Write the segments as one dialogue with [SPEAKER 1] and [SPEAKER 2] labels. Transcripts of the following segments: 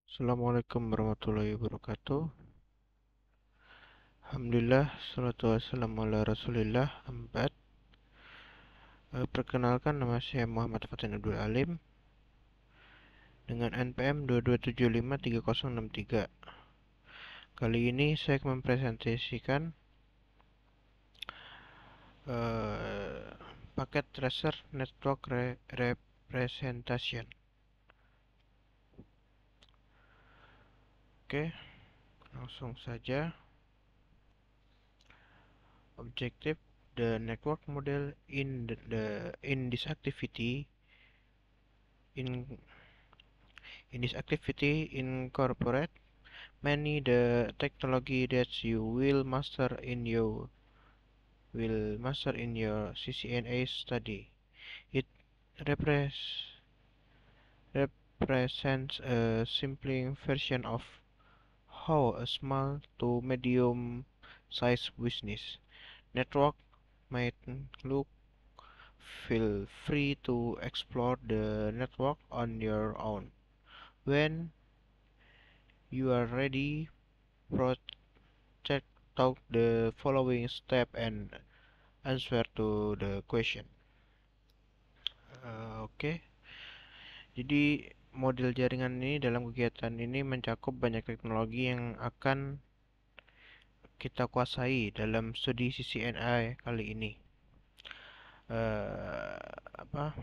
[SPEAKER 1] Assalamualaikum warahmatullahi wabarakatuh. Alhamdulillah, salatu wassalamu ala rasulillah. Empat. Perkenalkan, nama saya Muhammad Fatin Abdul Alim dengan NPM 2275363. Kali ini saya akan mempresentasikan paket tracer network representation. Oke, langsung saja. Objective: the network model in this activity incorporate many the technology that you will master in your CCNA study. It represents a simple version of how a small to medium sized business network might look. Feel free to explore the network on your own. When you are ready, check out the following step and answer to the question. Oke. Jadi model jaringan ini dalam kegiatan ini mencakup banyak teknologi yang akan kita kuasai dalam studi CCNA kali ini. Apa?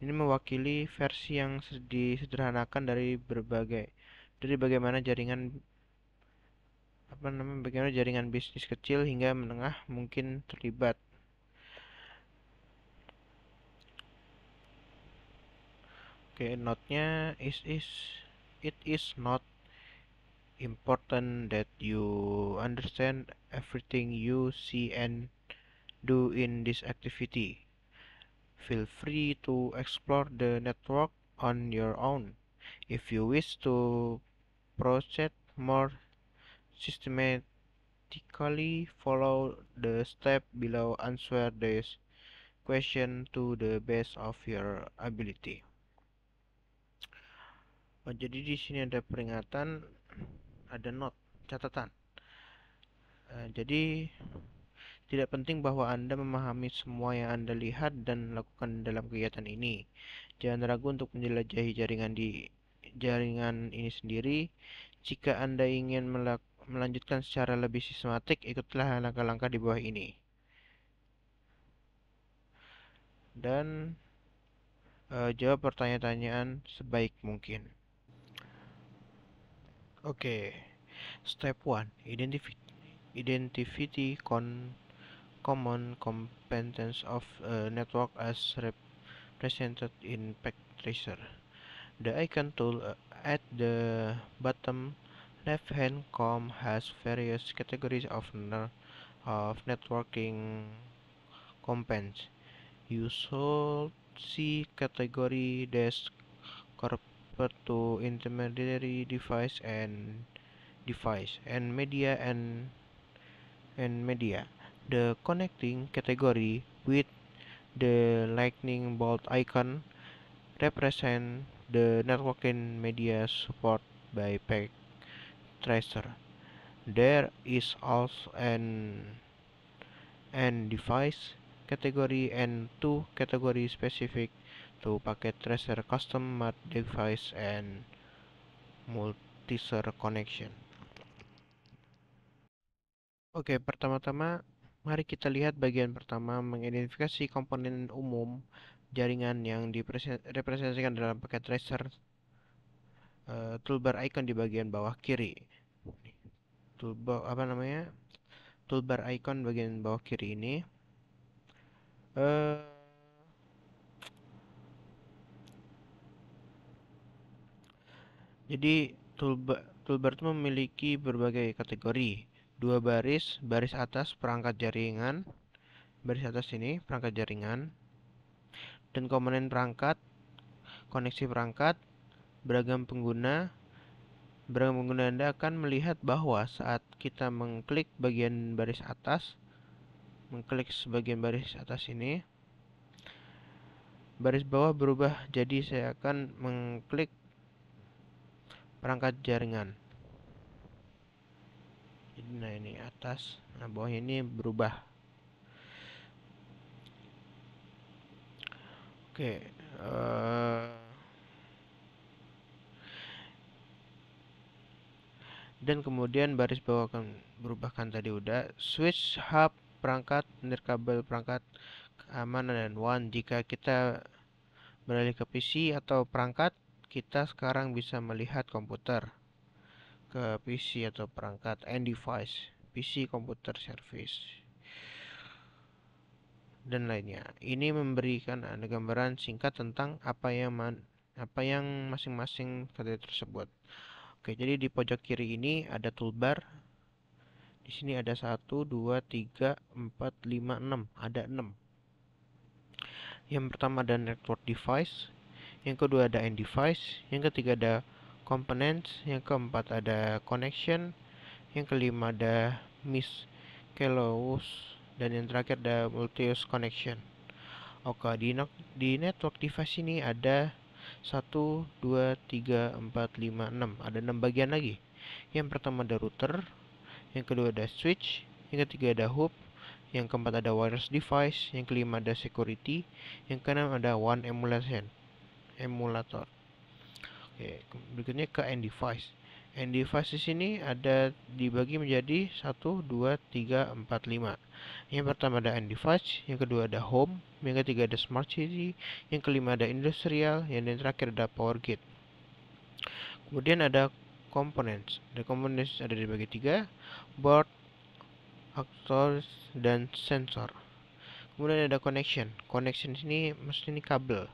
[SPEAKER 1] Ini mewakili versi yang disederhanakan dari bagaimana jaringan bisnis kecil hingga menengah mungkin terlibat. Oke, note-nya it is not important that you understand everything you see and do in this activity. Feel free to explore the network on your own. If you wish to proceed more systematically, follow the step below. Answer this question to the best of your ability. Jadi di sini ada peringatan, ada note, catatan. Jadi tidak penting bahwa Anda memahami semua yang Anda lihat dan lakukan dalam kegiatan ini. Jangan ragu untuk menjelajahi jaringan ini sendiri. Jika Anda ingin melanjutkan secara lebih sistematik, ikutlah langkah-langkah di bawah ini. Dan jawab pertanyaan-pertanyaan sebaik mungkin. Oke, step 1, identify common components of a network as represented in packet tracer. The icon tool at the bottom left-hand column has various categories of networking components. You should see category desk correspond to intermediary device and media and media. The connecting category with the lightning bolt icon represent the networking media support by packet tracer. There is also an device category and two categories specific to packet tracer: custom mat device and multi-user connection. Oke, pertama-tama mari kita lihat bagian pertama, mengidentifikasi komponen umum jaringan yang direpresentasikan dalam packet tracer. Toolbar icon di bagian bawah kiri. Toolbar icon bagian bawah kiri ini jadi toolbar itu memiliki berbagai kategori. Dua baris atas perangkat jaringan, baris atas ini perangkat jaringan, dan komponen perangkat, koneksi perangkat, beragam pengguna. Anda akan melihat bahwa saat kita mengklik bagian baris atas, sebagian baris atas ini, baris bawah berubah. Jadi saya akan mengklik perangkat jaringan. Jadi nah ini atas, nah bawahnya ini berubah. Oke, dan kemudian baris bawah akan berubahkan tadi udah switch hub perangkat nirkabel perangkat keamanan dan WAN. Jika kita beralih ke PC atau perangkat, kita sekarang bisa melihat komputer ke PC atau perangkat end device, PC komputer service dan lainnya. Ini memberikan Anda gambaran singkat tentang apa yang masing-masing kode tersebut. Oke, jadi di pojok kiri ini ada toolbar. Di sini ada 1, 2, 3, 4, 5, 6. Ada 6. Yang pertama ada network device, yang kedua ada end device, yang ketiga ada components, yang keempat ada connection, yang kelima ada miscellaneous, dan yang terakhir ada multi-use connection. Oke, di network device ini ada 1, 2, 3, 4, 5, 6. Ada 6 bagian lagi. Yang pertama ada router, yang kedua ada switch, yang ketiga ada hub, yang keempat ada wireless device, yang kelima ada security, yang keenam ada WAN emulator. Oke, berikutnya ke end device. End device di sini ada dibagi menjadi 1, 2, 3, 4, 5. Yang pertama ada end device, yang kedua ada home, yang ketiga ada smart city, yang kelima ada industrial, yang terakhir ada power gate. Kemudian ada components. The components ada dibagi 3, board, actors, dan sensor. Kemudian ada connection. Connection ini maksudnya ini kabel.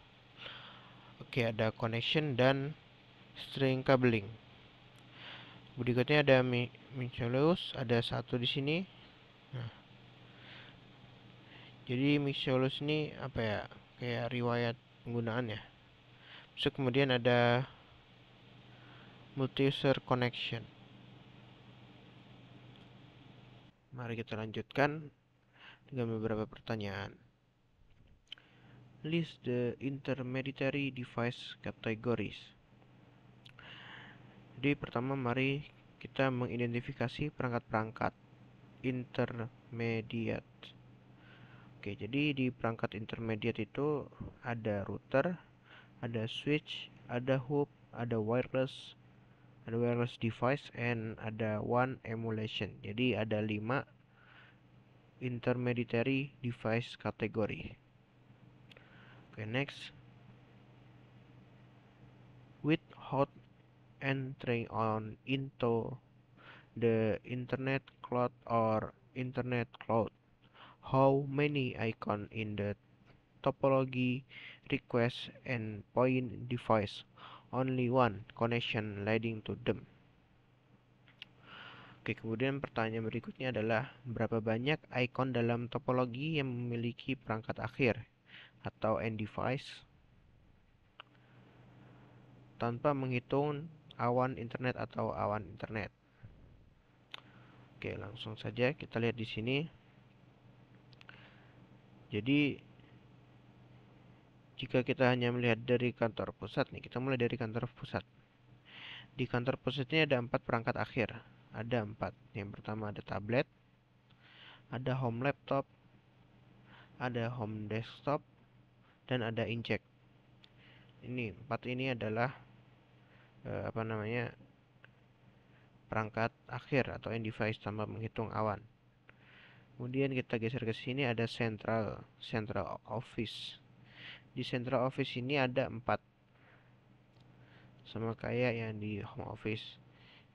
[SPEAKER 1] Oke, ada connection dan string cabling. Berikutnya ada miscellaneous, ada 1 di sini. Nah, jadi miscellaneous ini apa ya? Kayak riwayat penggunaan ya. Terus kemudian ada multi-user connection. Mari kita lanjutkan dengan beberapa pertanyaan. List the intermediary device categories. Jadi pertama mari kita mengidentifikasi perangkat-perangkat intermediate. Oke, jadi di perangkat intermediate itu ada router, ada switch, ada hub, ada wireless device, and ada WAN emulation. Jadi ada 5 intermediary device kategori. Oke, next. With hot entry on into the internet cloud or internet cloud, how many icon in the topology request and point device? Only one connection leading to them. Oke, kemudian pertanyaan berikutnya adalah berapa banyak icon dalam topologi yang memiliki perangkat akhir atau end device tanpa menghitung awan internet atau awan internet. Oke, langsung saja kita lihat di sini. Jadi jika kita hanya melihat dari kantor pusat nih, kita mulai dari kantor pusat. Di kantor pusat ini ada 4 perangkat akhir. Ada 4. Yang pertama ada tablet, ada home laptop, ada home desktop, dan ada inject. Ini 4 ini adalah perangkat akhir atau end device tanpa menghitung awan. Kemudian kita geser ke sini ada central office. Di central office ini ada 4, sama kayak yang di home office.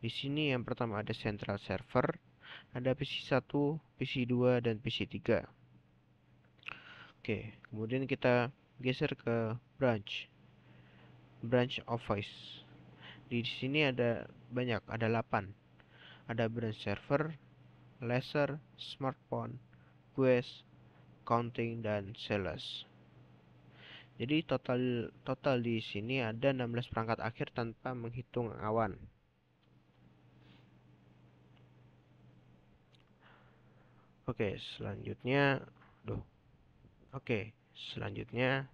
[SPEAKER 1] Di sini yang pertama ada central server, ada PC1, PC2, dan PC3. Oke, kemudian kita geser ke branch office. Di sini ada banyak, ada 8. Ada branch server, laser, smartphone, quest, counting, dan sales. Jadi total di sini ada 16 perangkat akhir tanpa menghitung awan. Oke, selanjutnya selanjutnya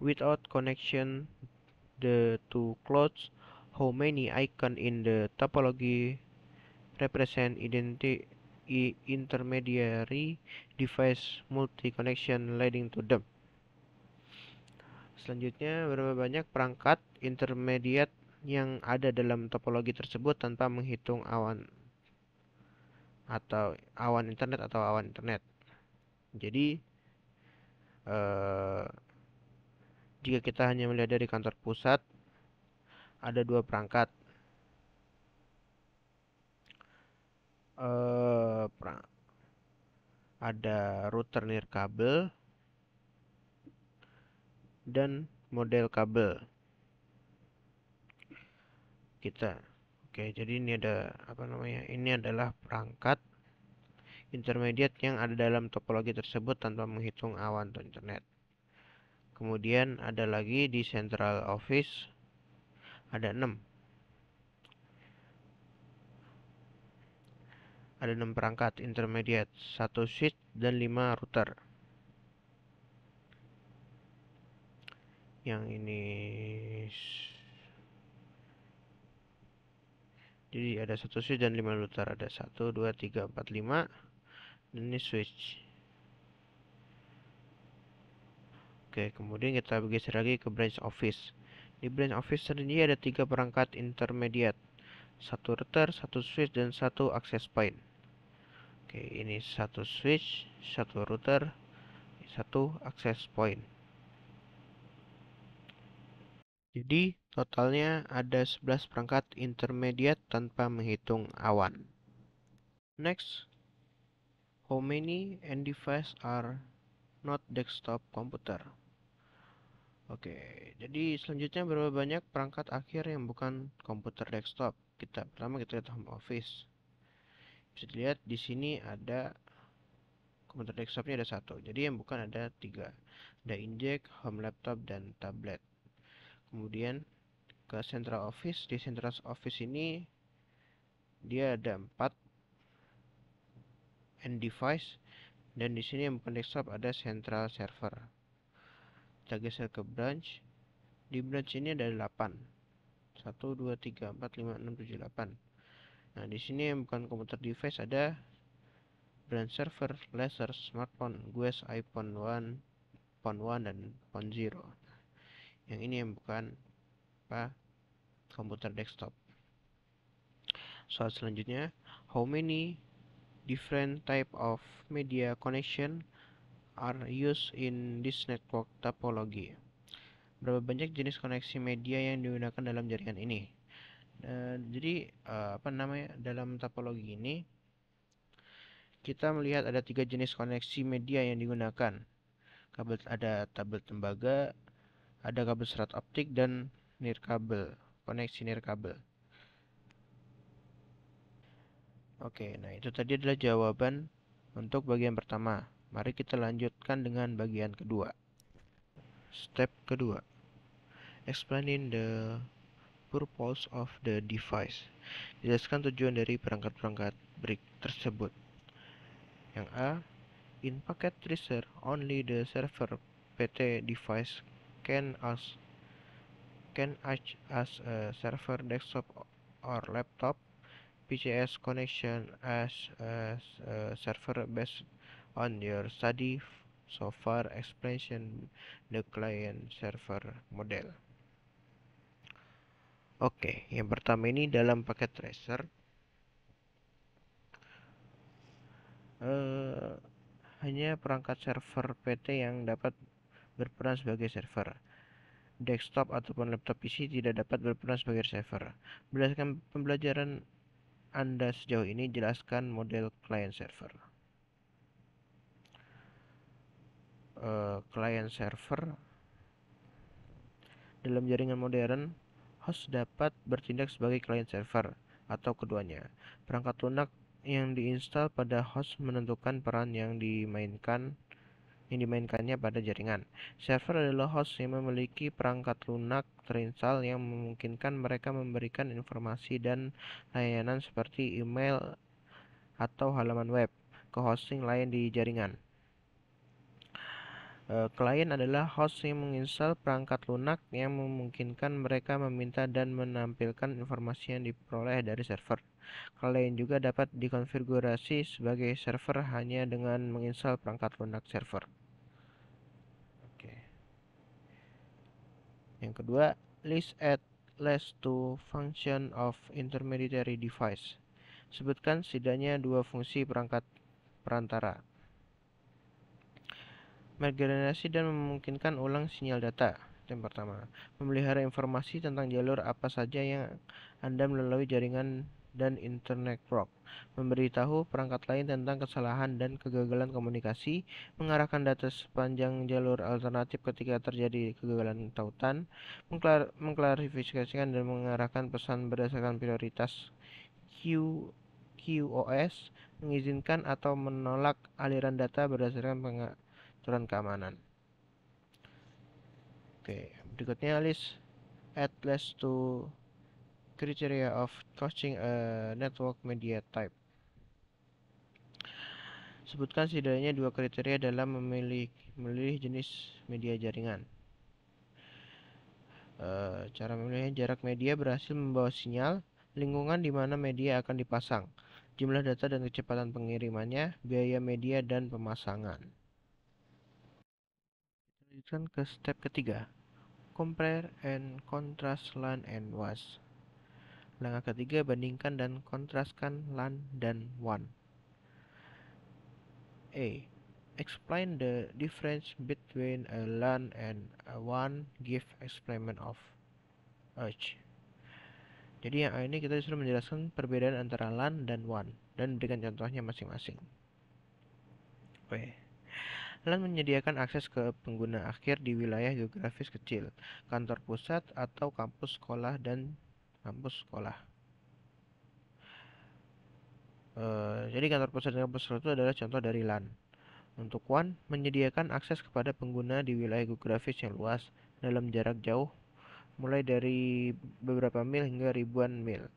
[SPEAKER 1] Without connection the two clouds, how many icons in the topology represent intermediary device multi-connection leading to them? Selanjutnya, berapa banyak perangkat intermediate yang ada dalam topologi tersebut tanpa menghitung awan internet atau awan internet. Jadi, jika kita hanya melihat dari kantor pusat, ada dua perangkat. Ada router nirkabel dan model kabel. Oke, jadi ini ada Ini adalah perangkat intermediate yang ada dalam topologi tersebut tanpa menghitung awan atau internet. Kemudian ada lagi di central office ada 6. Ada 6 perangkat intermediate, 1 switch dan 5 router. Yang ini jadi ada 1 switch dan 5 router, ada 1 2 3 4 5 dan ini switch. Oke, kemudian kita bergeser lagi ke branch office. Di branch office terdiri ada 3 perangkat intermediate, 1 router, 1 switch, dan 1 access point. Oke, ini 1 switch, 1 router, 1 access point. Jadi totalnya ada 11 perangkat intermediate tanpa menghitung awan. Next, how many end devices are not desktop computer? Oke, jadi selanjutnya berapa banyak perangkat akhir yang bukan komputer desktop? Pertama kita lihat home office. Bisa dilihat di sini ada komputer desktopnya ada 1. Jadi yang bukan ada 3. Ada Injek, home laptop, dan tablet. Kemudian ke central office. Di central office ini dia ada 4 end device. Dan di sini yang bukan desktop ada central server. Kita geser ke branch. Di branch ini ada 8. 1, 2, 3, 4, 5, 6, 7, 8. Nah, di sini yang bukan komputer device ada branch server, laser, smartphone, GUIS, iPhone 1, Phone 1, dan Phone 0. Yang ini yang bukan komputer desktop. Soal selanjutnya, how many different type of media connection are used in this network topology? Berapa banyak jenis koneksi media yang digunakan dalam jaringan ini? Jadi dalam topologi ini kita melihat ada 3 jenis koneksi media yang digunakan. Ada kabel tembaga, ada kabel serat optik, dan nirkabel, koneksi nirkabel. Oke, nah itu tadi adalah jawaban untuk bagian pertama. Mari kita lanjutkan dengan bagian kedua. Step kedua, explaining the purpose of the device. Jelaskan tujuan dari perangkat-perangkat BRIC tersebut. Yang A, in packet tracer, only the server PT device can act as a server desktop or laptop. PCS connection as a server based on your study so far. Explanation the client server model. Oke, yang pertama ini dalam paket tracer hanya perangkat server PT yang dapat berperan sebagai server. Desktop ataupun laptop PC tidak dapat berperan sebagai server. Berdasarkan pembelajaran Anda sejauh ini, jelaskan model client server. Client server dalam jaringan modern, host dapat bertindak sebagai client server atau keduanya. Perangkat lunak yang diinstal pada host menentukan peran yang dimainkannya pada jaringan. Server adalah host yang memiliki perangkat lunak terinstall yang memungkinkan mereka memberikan informasi dan layanan seperti email atau halaman web ke hosting lain di jaringan. Klien adalah host yang menginstal perangkat lunak yang memungkinkan mereka meminta dan menampilkan informasi yang diperoleh dari server. Klien juga dapat dikonfigurasi sebagai server hanya dengan menginstal perangkat lunak server. Oke. Yang kedua, list at least two function of intermediary device. Sebutkan setidaknya dua fungsi perangkat perantara. Megenerasi dan memungkinkan ulang sinyal data. Yang pertama, memelihara informasi tentang jalur apa saja yang Anda melalui jaringan dan internet network. Memberitahu perangkat lain tentang kesalahan dan kegagalan komunikasi, mengarahkan data sepanjang jalur alternatif ketika terjadi kegagalan tautan, mengklarifikasikan dan mengarahkan pesan berdasarkan prioritas QoS, mengizinkan atau menolak aliran data berdasarkan pengaturan keamanan. Oke, berikutnya list at least two criteria of choosing a network media type. Sebutkan setidaknya dua kriteria dalam memilih jenis media jaringan. Cara memilihnya, jarak media berhasil membawa sinyal, lingkungan di mana media akan dipasang, jumlah data dan kecepatan pengirimannya, biaya media dan pemasangan. Lanjutkan ke step ketiga, compare and contrast LAN and WAN. Langkah ketiga, bandingkan dan kontraskan LAN dan WAN. A. Explain the difference between a LAN and a WAN. Give explanation of each. Jadi yang ini kita disuruh menjelaskan perbedaan antara LAN dan WAN dan berikan contohnya masing-masing. Oke. LAN menyediakan akses ke pengguna akhir di wilayah geografis kecil, kantor pusat atau kampus sekolah dan kampus sekolah. Jadi kantor pusat dan kampus sekolah itu adalah contoh dari LAN. Untuk WAN, menyediakan akses kepada pengguna di wilayah geografis yang luas dalam jarak jauh, mulai dari beberapa mil hingga ribuan mil.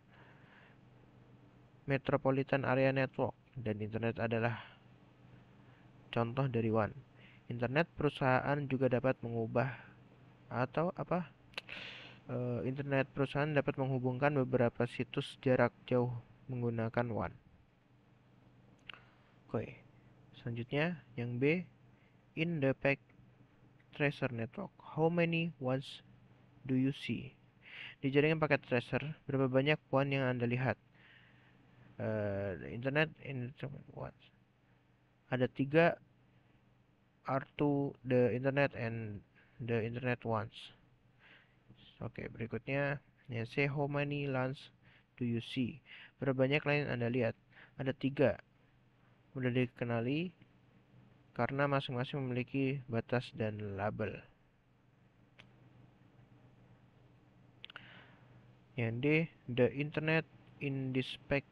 [SPEAKER 1] Metropolitan Area Network dan Internet adalah contoh dari WAN. Internet perusahaan juga dapat mengubah atau Internet perusahaan dapat menghubungkan beberapa situs jarak jauh menggunakan WAN. Oke. Selanjutnya yang B, in the packet tracer network, how many WANs do you see? Di jaringan paket tracer, berapa banyak WAN yang Anda lihat? Internet WANs. Ada 3 R2 the internet and the internet WANs. Oke, berikutnya yang C, how many LANs do you see? Berapa banyak LAN yang Anda lihat? Ada 3. Mudah dikenali karena masing-masing memiliki batas dan label. Yang D, the internet in this packet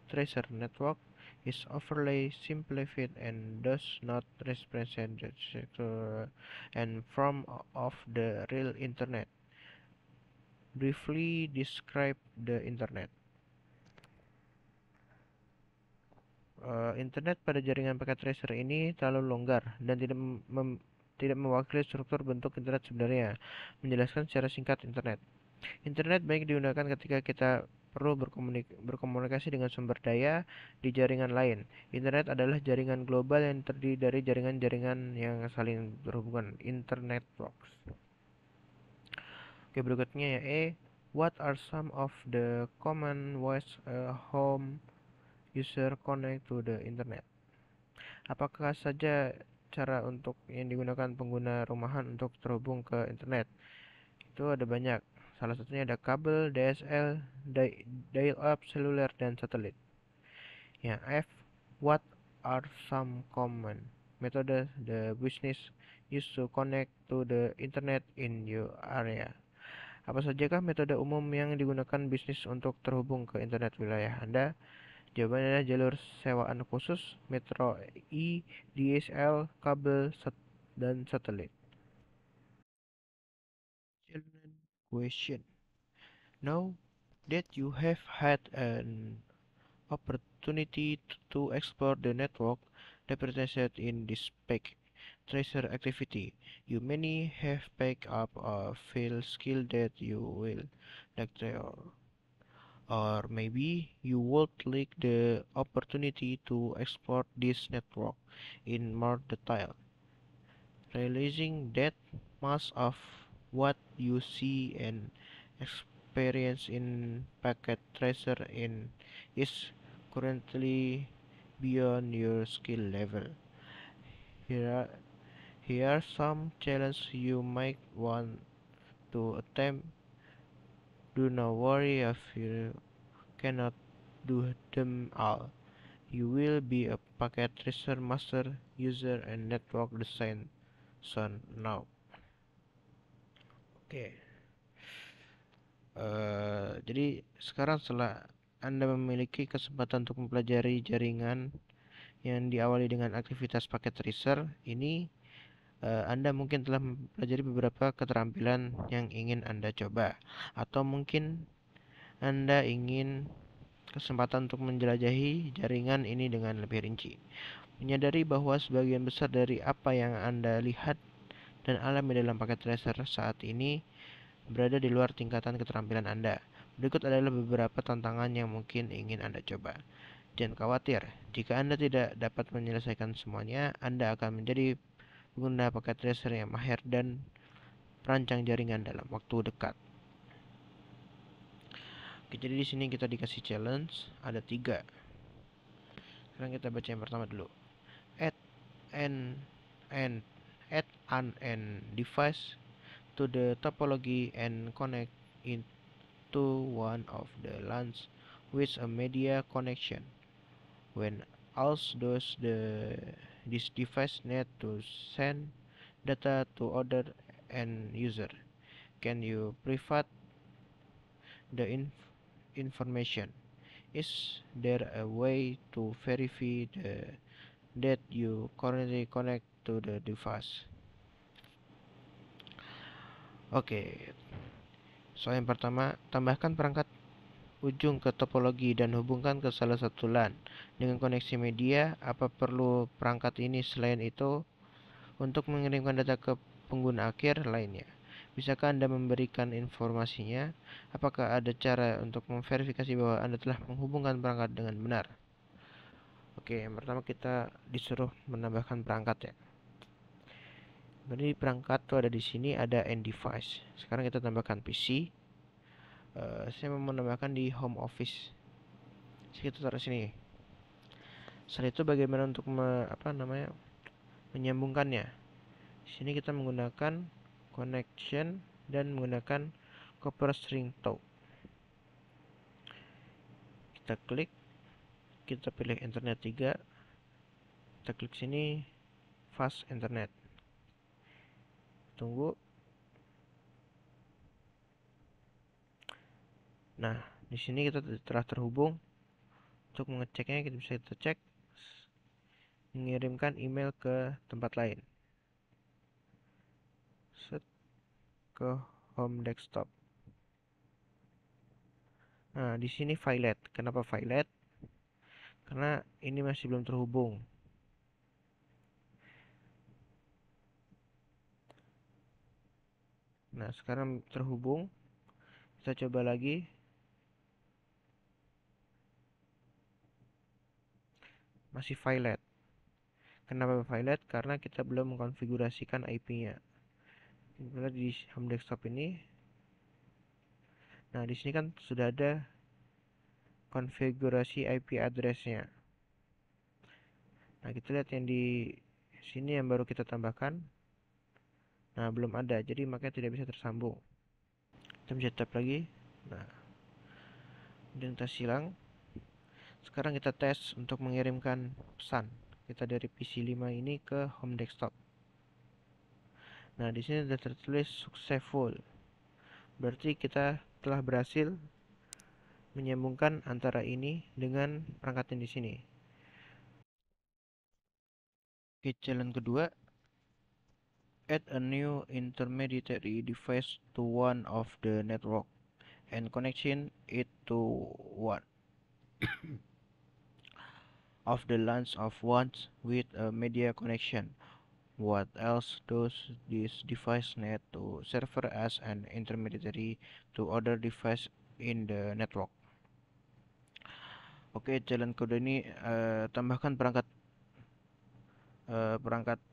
[SPEAKER 1] tracer network is overly simplified and does not represent the structure and form of the real internet. Briefly describe the internet. Internet pada jaringan packet tracer ini terlalu longgar dan tidak mewakili struktur bentuk internet sebenarnya. Menjelaskan secara singkat internet. Internet baik digunakan ketika kita perlu berkomunikasi dengan sumber daya di jaringan lain. Internet adalah jaringan global yang terdiri dari jaringan-jaringan yang saling berhubungan. Internet networks. Oke, berikutnya ya E. What are some of the common ways a home user connect to the internet? Apakah saja cara untuk yang digunakan pengguna rumahan untuk terhubung ke internet? Itu ada banyak. Salah satunya ada kabel, DSL, dial-up, seluler, dan satelit. Yang F, what are some common methods the business use to connect to the internet in your area? Apa sajakah metode umum yang digunakan bisnis untuk terhubung ke internet wilayah Anda? Jawabannya adalah jalur sewaan khusus, metro E, DSL, kabel, dan satelit. Question. Now that you have had an opportunity to explore the network represented in this pack, tracer activity. You may have picked up a field skill that you will like to, or maybe you would like the opportunity to explore this network in more detail, realizing that most of what you see and experience in Packet Tracer is currently beyond your skill level. Here are, here are some challenges you might want to attempt. Do not worry if you cannot do them all. You will be a Packet Tracer master user and network design soon now. Oke. Jadi sekarang setelah Anda memiliki kesempatan untuk mempelajari jaringan yang diawali dengan aktivitas paket tracer, ini Anda mungkin telah mempelajari beberapa keterampilan yang ingin Anda coba, atau mungkin Anda ingin kesempatan untuk menjelajahi jaringan ini dengan lebih rinci. Menyadari bahwa sebagian besar dari apa yang Anda lihat dan alami dalam paket tracer saat ini berada di luar tingkatan keterampilan Anda. Berikut adalah beberapa tantangan yang mungkin ingin Anda coba. Jangan khawatir, jika Anda tidak dapat menyelesaikan semuanya, Anda akan menjadi pengguna paket tracer yang mahir dan perancang jaringan dalam waktu dekat. Oke, jadi di sini kita dikasih challenge, ada 3. Sekarang kita baca yang pertama dulu. Add an an add an device to the topology and connect it to one of the LANs with a media connection. When also this device need to send data to other end user, can you provide the information? Is there a way to verify that you currently connect to the device? Oke, soal yang pertama, tambahkan perangkat ujung ke topologi dan hubungkan ke salah satu LAN dengan koneksi media. Apa perlu perangkat ini selain itu untuk mengirimkan data ke pengguna akhir lainnya? Bisakah Anda memberikan informasinya? Apakah ada cara untuk memverifikasi bahwa Anda telah menghubungkan perangkat dengan benar? Oke, yang pertama kita disuruh menambahkan perangkat ya. Jadi perangkat tuh ada di sini, ada end device. Sekarang kita tambahkan PC. Saya mau menambahkan di home office. Jadi kita taruh sini. Setelah itu bagaimana untuk menyambungkannya? Di sini kita menggunakan connection dan menggunakan copper string tow. Kita klik, kita pilih internet 3. Kita klik sini fast internet. Tunggu. Nah, di sini kita telah terhubung. Untuk mengeceknya kita bisa cek mengirimkan email ke tempat lain. Set ke home desktop. Nah, di sini violet. Kenapa violet? Karena ini masih belum terhubung. Nah, sekarang terhubung. Kita coba lagi. Masih violet. Kenapa violet? Karena kita belum mengkonfigurasikan IP-nya. Kita lihat di home desktop ini. Nah, di sini kan sudah ada konfigurasi IP address-nya. Nah, kita lihat yang di sini yang baru kita tambahkan. Nah, belum ada, jadi makanya tidak bisa tersambung. Kita bisa tap lagi. Nah, identitas hilang. Sekarang kita tes untuk mengirimkan pesan. Kita dari PC5 ini ke home desktop. Nah, di sini sudah tertulis successful. Berarti kita telah berhasil menyambungkan antara ini dengan perangkat yang di sini. Oke, challenge kedua. Add a new intermediary device to one of the network and connection it to one of the LANs of ones with a media connection. What else does this device need to serve as an intermediary to other device in the network? Oke, jalan kode ini tambahkan perangkat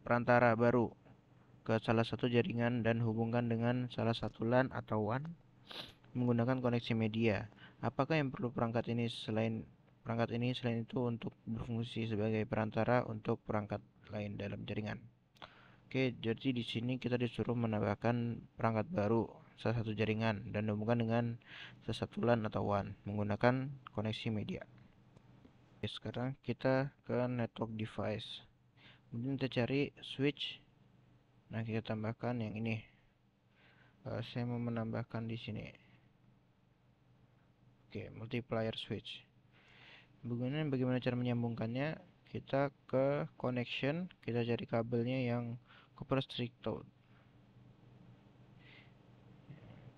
[SPEAKER 1] perantara baru ke salah satu jaringan dan hubungkan dengan salah satu LAN atau WAN menggunakan koneksi media. Apakah yang perlu perangkat ini selain itu untuk berfungsi sebagai perantara untuk perangkat lain dalam jaringan? Oke, jadi di sini kita disuruh menambahkan perangkat baru salah satu jaringan dan hubungkan dengan salah satu LAN atau WAN menggunakan koneksi media. Oke, sekarang kita ke network device. Kemudian kita cari switch. Nah, kita tambahkan yang ini. Saya mau menambahkan di sini. Oke, multiplier switch. Bagaimana cara menyambungkannya? Kita ke connection, kita cari kabelnya yang copper strictly.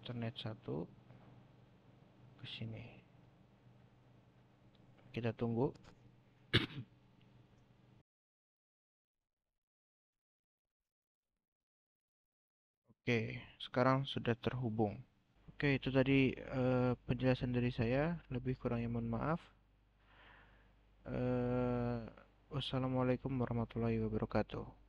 [SPEAKER 1] Ethernet 1 ke sini. Kita tunggu. Oke, sekarang sudah terhubung. Oke, itu tadi penjelasan dari saya. Lebih kurangnya mohon maaf. Wassalamualaikum warahmatullahi wabarakatuh.